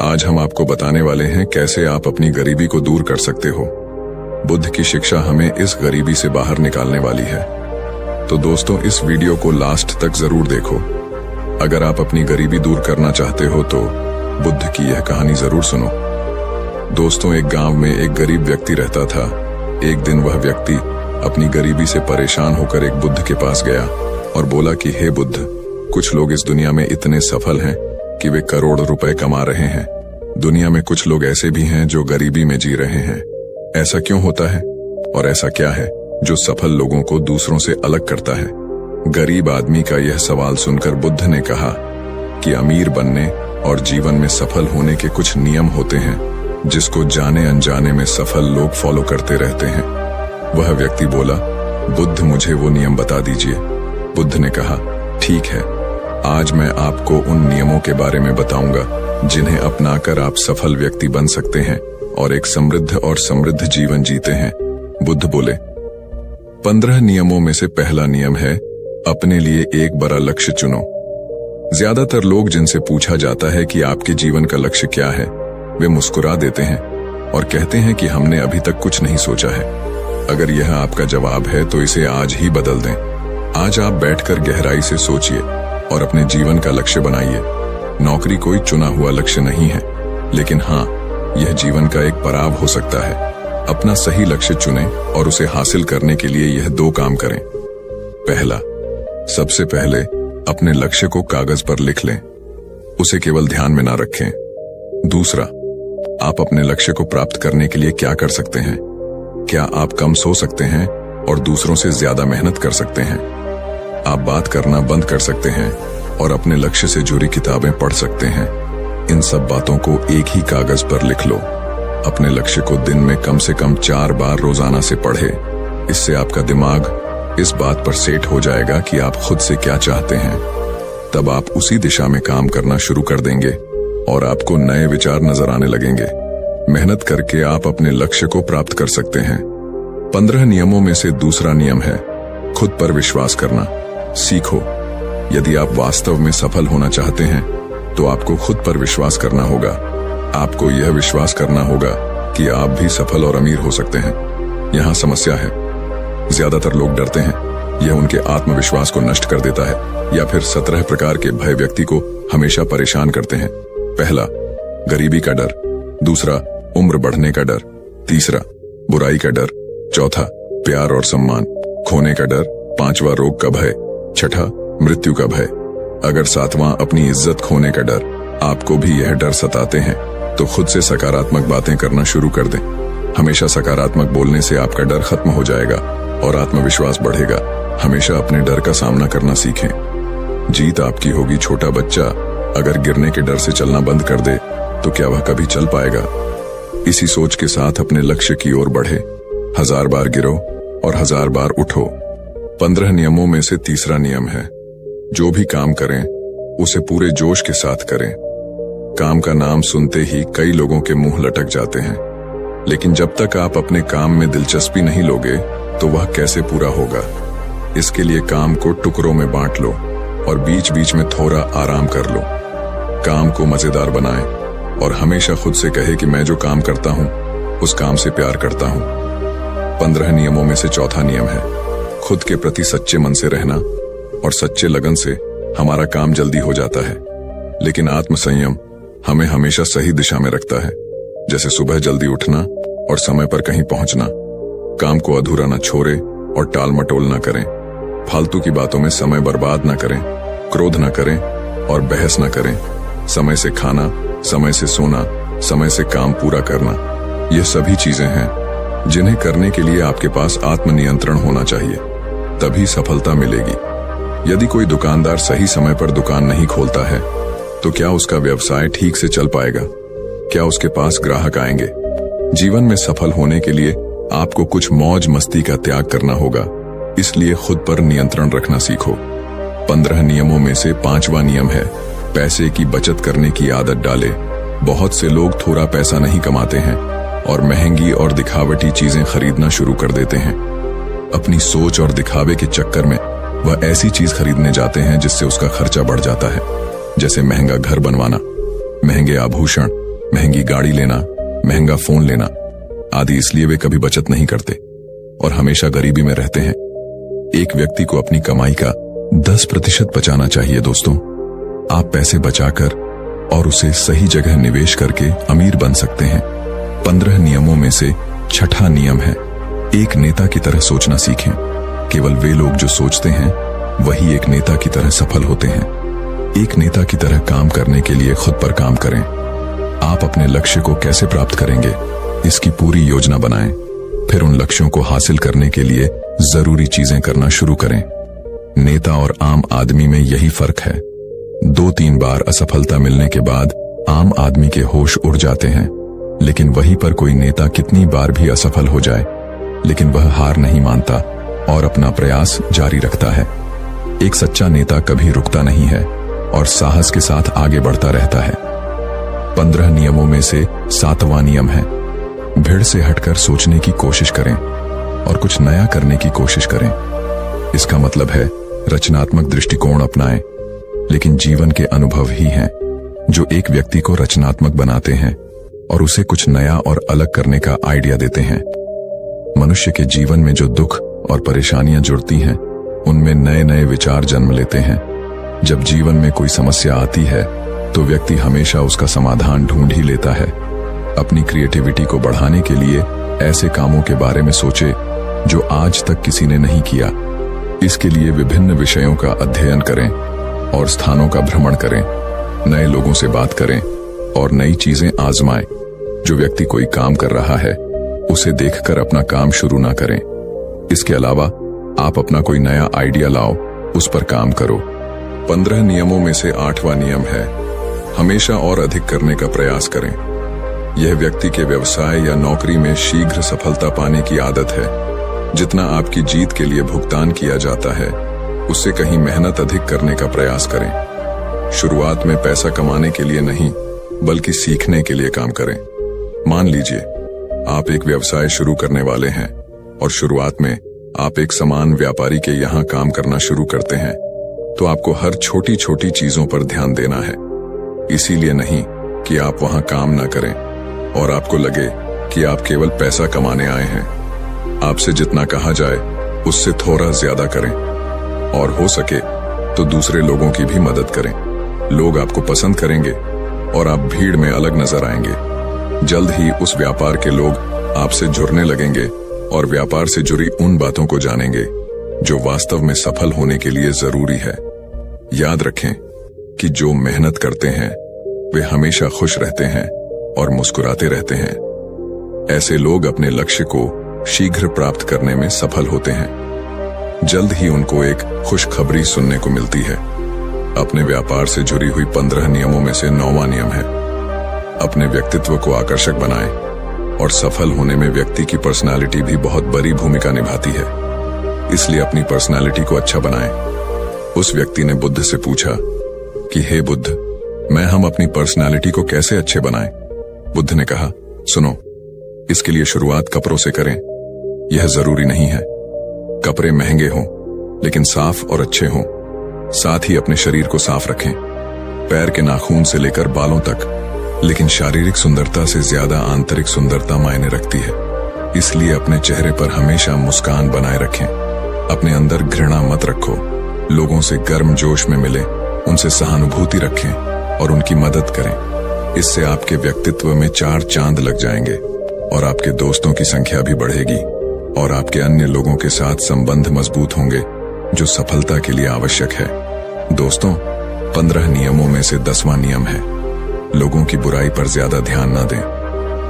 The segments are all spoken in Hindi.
आज हम आपको बताने वाले हैं कैसे आप अपनी गरीबी को दूर कर सकते हो। बुद्ध की शिक्षा हमें इस गरीबी से बाहर निकालने वाली है। तो दोस्तों, इस वीडियो को लास्ट तक जरूर देखो। अगर आप अपनी गरीबी दूर करना चाहते हो तो बुद्ध की यह कहानी जरूर सुनो। दोस्तों, एक गांव में एक गरीब व्यक्ति रहता था। एक दिन वह व्यक्ति अपनी गरीबी से परेशान होकर एक बुद्ध के पास गया और बोला कि हे बुद्ध, कुछ लोग इस दुनिया में इतने सफल हैं कि वे करोड़ रुपए कमा रहे हैं। दुनिया में कुछ लोग ऐसे भी हैं जो गरीबी में जी रहे हैं। ऐसा क्यों होता है और ऐसा क्या है जो सफल लोगों को दूसरों से अलग करता है? गरीब आदमी का यह सवाल सुनकर बुद्ध ने कहा कि अमीर बनने और जीवन में सफल होने के कुछ नियम होते हैं जिसको जाने अनजाने में सफल लोग फॉलो करते रहते हैं। वह व्यक्ति बोला, बुद्ध, मुझे वो नियम बता दीजिए। बुद्ध ने कहा, ठीक है, आज मैं आपको उन नियमों के बारे में बताऊंगा जिन्हें अपनाकर आप सफल व्यक्ति बन सकते हैं और एक समृद्ध जीवन जीते हैं। बुद्ध बोले, 15 नियमों में से पहला नियम है, अपने लिए एक बड़ा लक्ष्य चुनो। ज्यादातर लोग जिनसे पूछा जाता है कि आपके जीवन का लक्ष्य क्या है, वे मुस्कुरा देते हैं और कहते हैं कि हमने अभी तक कुछ नहीं सोचा है। अगर यह आपका जवाब है तो इसे आज ही बदल दें। आज आप बैठकर गहराई से सोचिए और अपने जीवन का लक्ष्य बनाइए। नौकरी कोई चुना हुआ लक्ष्य नहीं है, लेकिन हाँ, यह जीवन का एक पड़ाव हो सकता है। अपना सही लक्ष्य चुनें और उसे हासिल करने के लिए यह 2 काम करें। पहला, सबसे पहले अपने लक्ष्य को कागज पर लिख लें, उसे केवल ध्यान में ना रखें। दूसरा, आप अपने लक्ष्य को प्राप्त करने के लिए क्या कर सकते हैं? क्या आप कम सो सकते हैं और दूसरों से ज्यादा मेहनत कर सकते हैं? आप बात करना बंद कर सकते हैं और अपने लक्ष्य से जुड़ी किताबें पढ़ सकते हैं। इन सब बातों को एक ही कागज पर लिख लो। अपने लक्ष्य को दिन में कम से कम 4 बार रोजाना से पढ़े। इससे आपका दिमाग इस बात पर सेट हो जाएगा कि आप खुद से क्या चाहते हैं। तब आप उसी दिशा में काम करना शुरू कर देंगे और आपको नए विचार नजर आने लगेंगे। मेहनत करके आप अपने लक्ष्य को प्राप्त कर सकते हैं। 15 नियमों में से दूसरा नियम है, खुद पर विश्वास करना सीखो। यदि आप वास्तव में सफल होना चाहते हैं तो आपको खुद पर विश्वास करना होगा। आपको यह विश्वास करना होगा कि आप भी सफल और अमीर हो सकते हैं। यहाँ समस्या है, ज्यादातर लोग डरते हैं। यह उनके आत्मविश्वास को नष्ट कर देता है या फिर 17 प्रकार के भय व्यक्ति को हमेशा परेशान करते हैं। पहला, गरीबी का डर। दूसरा, उम्र बढ़ने का डर। तीसरा, बुराई का डर। चौथा, प्यार और सम्मान खोने का डर। 5वां, रोग का भय। 6ठा, मृत्यु का भय। अगर 7वां, अपनी इज्जत खोने का डर। आपको भी यह डर सताते हैं तो खुद से सकारात्मक बातें करना शुरू कर दें। हमेशा सकारात्मक बोलने से आपका डर खत्म हो जाएगा और आत्मविश्वास बढ़ेगा। हमेशा अपने डर का सामना करना सीखें। जीत आपकी होगी। छोटा बच्चा अगर गिरने के डर से चलना बंद कर दे तो क्या वह कभी चल पाएगा? इसी सोच के साथ अपने लक्ष्य की ओर बढ़े। 1000 बार गिरो और 1000 बार उठो। 15 नियमों में से तीसरा नियम है, जो भी काम करें उसे पूरे जोश के साथ करें। काम का नाम सुनते ही कई लोगों के मुंह लटक जाते हैं, लेकिन जब तक आप अपने काम में दिलचस्पी नहीं लोगे तो वह कैसे पूरा होगा? इसके लिए काम को टुकड़ों में बांट लो और बीच बीच में थोड़ा आराम कर लो। काम को मजेदार बनाएं और हमेशा खुद से कहे कि मैं जो काम करता हूं उस काम से प्यार करता हूं। 15 नियमों में से चौथा नियम है, खुद के प्रति सच्चे मन से रहना। और सच्चे लगन से हमारा काम जल्दी हो जाता है, लेकिन आत्मसंयम हमें हमेशा सही दिशा में रखता है। जैसे सुबह जल्दी उठना और समय पर कहीं पहुंचना। काम को अधूरा न छोड़े और टाल मटोल न करें। फालतू की बातों में समय बर्बाद न करें। क्रोध न करें और बहस न करें। समय से खाना, समय से सोना, समय से काम पूरा करना, यह सभी चीजें हैं जिन्हें करने के लिए आपके पास आत्मनियंत्रण होना चाहिए, तभी सफलता मिलेगी। यदि कोई दुकानदार सही समय पर दुकान नहीं खोलता है तो क्या उसका व्यवसाय ठीक से चल पाएगा? क्या उसके पास ग्राहक आएंगे? जीवन में सफल होने के लिए आपको कुछ मौज मस्ती का त्याग करना होगा, इसलिए खुद पर नियंत्रण रखना सीखो। 15 नियमों में से 5वां नियम है, पैसे की बचत करने की आदत डाले। बहुत से लोग थोड़ा पैसा नहीं कमाते हैं और महंगी और दिखावटी चीजें खरीदना शुरू कर देते हैं। अपनी सोच और दिखावे के चक्कर में वह ऐसी चीज खरीदने जाते हैं जिससे उसका खर्चा बढ़ जाता है, जैसे महंगा घर बनवाना, महंगे आभूषण महंगी गाड़ी लेना, महंगा फोन लेना आदि, इसलिए वे कभी बचत नहीं करते और हमेशा गरीबी में रहते हैं। एक व्यक्ति को अपनी कमाई का 10% बचाना चाहिए दोस्तों। आप पैसे बचाकर और उसे सही जगह निवेश करके अमीर बन सकते हैं। 15 नियमों में से छठा नियम है, एक नेता की तरह सोचना सीखें। केवल वे लोग जो सोचते हैं वही एक नेता की तरह सफल होते हैं। एक नेता की तरह काम करने के लिए खुद पर काम करें। आप अपने लक्ष्य को कैसे प्राप्त करेंगे, इसकी पूरी योजना बनाएं। फिर उन लक्ष्यों को हासिल करने के लिए जरूरी चीजें करना शुरू करें। नेता और आम आदमी में यही फर्क है। 2-3 बार असफलता मिलने के बाद आम आदमी के होश उड़ जाते हैं, लेकिन वहीं पर कोई नेता कितनी बार भी असफल हो जाए, लेकिन वह हार नहीं मानता और अपना प्रयास जारी रखता है। एक सच्चा नेता कभी रुकता नहीं है और साहस के साथ आगे बढ़ता रहता है। 15 नियमों में से 7वां नियम है, भीड़ से हटकर सोचने की कोशिश करें और कुछ नया करने की कोशिश करें। इसका मतलब है रचनात्मक दृष्टिकोण अपनाएं, लेकिन जीवन के अनुभव ही हैं जो एक व्यक्ति को रचनात्मक बनाते हैं और उसे कुछ नया और अलग करने का आइडिया देते हैं। मनुष्य के जीवन में जो दुख और परेशानियां जुड़ती हैं, उनमें नए नए विचार जन्म लेते हैं। जब जीवन में कोई समस्या आती है तो व्यक्ति हमेशा उसका समाधान ढूंढ ही लेता है। अपनी क्रिएटिविटी को बढ़ाने के लिए ऐसे कामों के बारे में सोचे जो आज तक किसी ने नहीं किया। इसके लिए विभिन्न विषयों का अध्ययन करें और स्थानों का भ्रमण करें, नए लोगों से बात करें और नई चीजें आजमाएं। जो व्यक्ति कोई काम कर रहा है उसे देखकर अपना काम शुरू ना करें। इसके अलावा आप अपना कोई नया आइडिया लाओ, उस पर काम करो। 15 नियमों में से 8वां नियम है, हमेशा और अधिक करने का प्रयास करें। यह व्यक्ति के व्यवसाय या नौकरी में शीघ्र सफलता पाने की आदत है। जितना आपकी जीत के लिए भुगतान किया जाता है, उससे कहीं मेहनत अधिक करने का प्रयास करें। शुरुआत में पैसा कमाने के लिए नहीं, बल्कि सीखने के लिए काम करें। मान लीजिए आप एक व्यवसाय शुरू करने वाले हैं और शुरुआत में आप एक सामान व्यापारी के यहाँ काम करना शुरू करते हैं, तो आपको हर छोटी छोटी चीजों पर ध्यान देना है। इसीलिए नहीं कि आप वहां काम ना करें और आपको लगे कि आप केवल पैसा कमाने आए हैं। आपसे जितना कहा जाए उससे थोड़ा ज्यादा करें और हो सके तो दूसरे लोगों की भी मदद करें। लोग आपको पसंद करेंगे और आप भीड़ में अलग नजर आएंगे। जल्द ही उस व्यापार के लोग आपसे जुड़ने लगेंगे और व्यापार से जुड़ी उन बातों को जानेंगे जो वास्तव में सफल होने के लिए जरूरी है। याद रखें कि जो मेहनत करते हैं वे हमेशा खुश रहते हैं और मुस्कुराते रहते हैं। ऐसे लोग अपने लक्ष्य को शीघ्र प्राप्त करने में सफल होते हैं। जल्द ही उनको एक खुशखबरी सुनने को मिलती है। अपने व्यापार से जुड़ी हुई 15 नियमों में से 9वां नियम है, अपने व्यक्तित्व को आकर्षक बनाएं। और सफल होने में व्यक्ति की पर्सनालिटी भी बहुत बड़ी भूमिका निभाती है, इसलिए अपनी पर्सनालिटी को अच्छा बनाएं। उस व्यक्ति ने बुद्ध से पूछा कि हे बुद्ध, हम अपनी पर्सनालिटी को कैसे अच्छे बनाएं? बुद्ध ने कहा, सुनो, इसके लिए शुरुआत कपड़ों से करें। यह जरूरी नहीं है कपड़े महंगे हों, लेकिन साफ और अच्छे हों। साथ ही अपने शरीर को साफ रखें, पैर के नाखून से लेकर बालों तक। लेकिन शारीरिक सुंदरता से ज्यादा आंतरिक सुंदरता मायने रखती है। इसलिए अपने चेहरे पर हमेशा मुस्कान बनाए रखें। अपने अंदर घृणा मत रखो। लोगों से गर्म जोश में मिले, उनसे सहानुभूति रखें और उनकी मदद करें। इससे आपके व्यक्तित्व में 4 चांद लग जाएंगे और आपके दोस्तों की संख्या भी बढ़ेगी और आपके अन्य लोगों के साथ संबंध मजबूत होंगे, जो सफलता के लिए आवश्यक है। दोस्तों, 15 नियमों में से 10वां नियम है, लोगों की बुराई पर ज्यादा ध्यान न दें।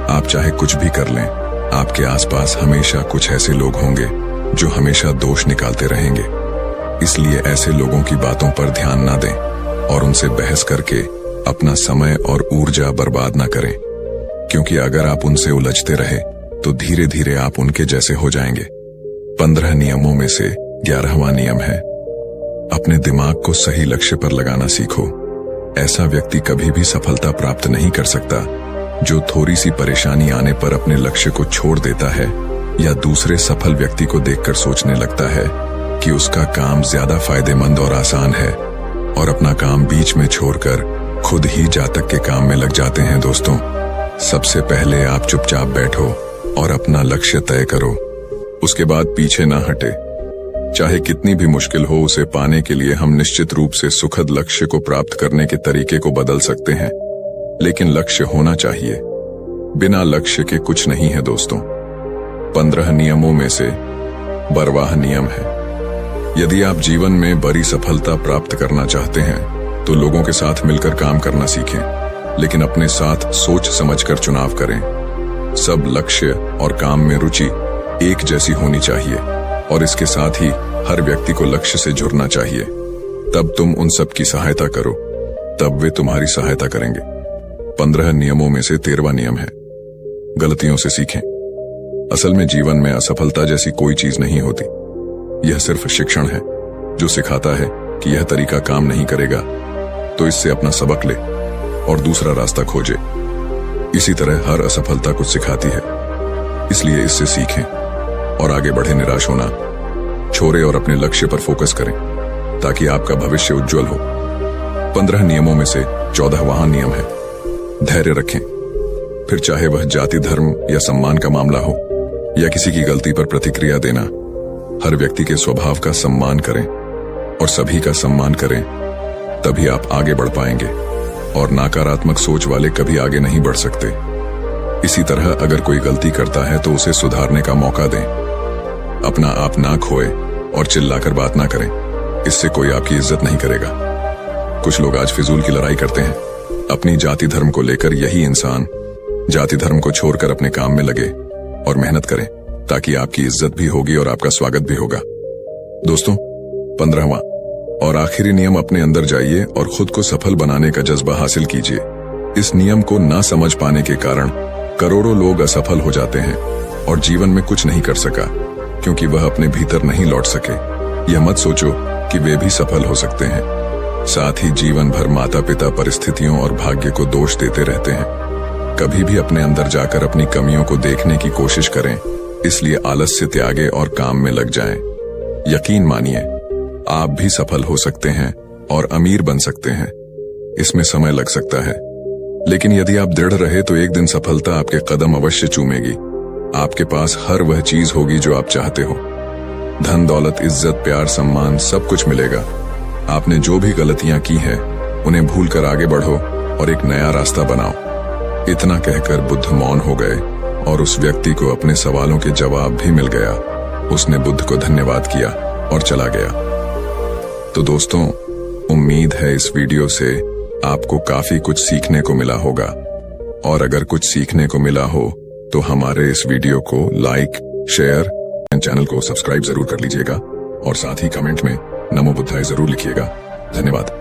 आप चाहे कुछ भी कर लें, आपके आसपास हमेशा कुछ ऐसे लोग होंगे जो हमेशा दोष निकालते रहेंगे। इसलिए ऐसे लोगों की बातों पर ध्यान न दें और उनसे बहस करके अपना समय और ऊर्जा बर्बाद न करें, क्योंकि अगर आप उनसे उलझते रहे तो धीरे धीरे आप उनके जैसे हो जाएंगे। 15 नियमों में से 11वां नियम है, अपने दिमाग को सही लक्ष्य पर लगाना सीखो। ऐसा व्यक्ति कभी भी सफलता प्राप्त नहीं कर सकता जो थोड़ी सी परेशानी आने पर अपने लक्ष्य को छोड़ देता है या दूसरे सफल व्यक्ति को देखकर सोचने लगता है कि उसका काम ज्यादा फायदेमंद और आसान है और अपना काम बीच में छोड़कर खुद ही जातक के काम में लग जाते हैं। दोस्तों, सबसे पहले आप चुपचाप बैठो और अपना लक्ष्य तय करो। उसके बाद पीछे ना हटे। चाहे कितनी भी मुश्किल हो, उसे पाने के लिए हम निश्चित रूप से सुखद लक्ष्य को प्राप्त करने के तरीके को बदल सकते हैं, लेकिन लक्ष्य होना चाहिए। बिना लक्ष्य के कुछ नहीं है दोस्तों। 15 नियमों में से 12वां नियम है, यदि आप जीवन में बड़ी सफलता प्राप्त करना चाहते हैं तो लोगों के साथ मिलकर काम करना सीखें, लेकिन अपने साथ सोच समझकर चुनाव करें। सब लक्ष्य और काम में रुचि एक जैसी होनी चाहिए और इसके साथ ही हर व्यक्ति को लक्ष्य से जुड़ना चाहिए। तब तुम उन सब की सहायता करो, तब वे तुम्हारी सहायता करेंगे। 15 नियमों में से 13वां नियम है, गलतियों से सीखें। असल में जीवन में असफलता जैसी कोई चीज नहीं होती। यह सिर्फ शिक्षण है जो सिखाता है कि यह तरीका काम नहीं करेगा, तो इससे अपना सबक ले और दूसरा रास्ता खोजे। इसी तरह हर असफलता कुछ सिखाती है, इसलिए इससे सीखें और आगे बढ़े। निराश होना छोड़े और अपने लक्ष्य पर फोकस करें ताकि आपका भविष्य उज्जवल हो। 15 नियमों में से 14वां नियम है, धैर्य रखें। फिर चाहे वह जाति, धर्म या सम्मान का मामला हो या किसी की गलती पर प्रतिक्रिया देना, हर व्यक्ति के स्वभाव का सम्मान करें और सभी का सम्मान करें, तभी आप आगे बढ़ पाएंगे। और नकारात्मक सोच वाले कभी आगे नहीं बढ़ सकते। इसी तरह अगर कोई गलती करता है तो उसे सुधारने का मौका दें। अपना आप ना खोए और चिल्लाकर बात ना करें, इससे कोई आपकी इज्जत नहीं करेगा। कुछ लोग आज फिजूल की लड़ाई करते हैं अपनी जाति धर्म को लेकर। यही इंसान जाति धर्म को छोड़कर अपने काम में लगे और मेहनत करें, ताकि आपकी इज्जत भी होगी और आपका स्वागत भी होगा। दोस्तों, 15वां और आखिरी नियम, अपने अंदर जाइए और खुद को सफल बनाने का जज्बा हासिल कीजिए। इस नियम को ना समझ पाने के कारण करोड़ों लोग असफल हो जाते हैं और जीवन में कुछ नहीं कर सका, क्योंकि वह अपने भीतर नहीं लौट सके। यह मत सोचो कि वे भी सफल हो सकते हैं। साथ ही जीवन भर माता पिता, परिस्थितियों और भाग्य को दोष देते रहते हैं। कभी भी अपने अंदर जाकर अपनी कमियों को देखने की कोशिश करें। इसलिए आलस्य त्यागे और काम में लग जाएं। यकीन मानिए, आप भी सफल हो सकते हैं और अमीर बन सकते हैं। इसमें समय लग सकता है, लेकिन यदि आप दृढ़ रहे तो एक दिन सफलता आपके कदम अवश्य चूमेगी। आपके पास हर वह चीज होगी जो आप चाहते हो। धन, दौलत, इज्जत, प्यार, सम्मान, सब कुछ मिलेगा। आपने जो भी गलतियां की हैं, उन्हें भूलकर आगे बढ़ो और एक नया रास्ता बनाओ। इतना कहकर बुद्ध मौन हो गए और उस व्यक्ति को अपने सवालों के जवाब भी मिल गया। उसने बुद्ध को धन्यवाद किया और चला गया। तो दोस्तों, उम्मीद है इस वीडियो से आपको काफी कुछ सीखने को मिला होगा। और अगर कुछ सीखने को मिला हो तो हमारे इस वीडियो को लाइक, शेयर, चैनल को सब्सक्राइब जरूर कर लीजिएगा और साथ ही कमेंट में नमो बुद्धाय जरूर लिखिएगा। धन्यवाद।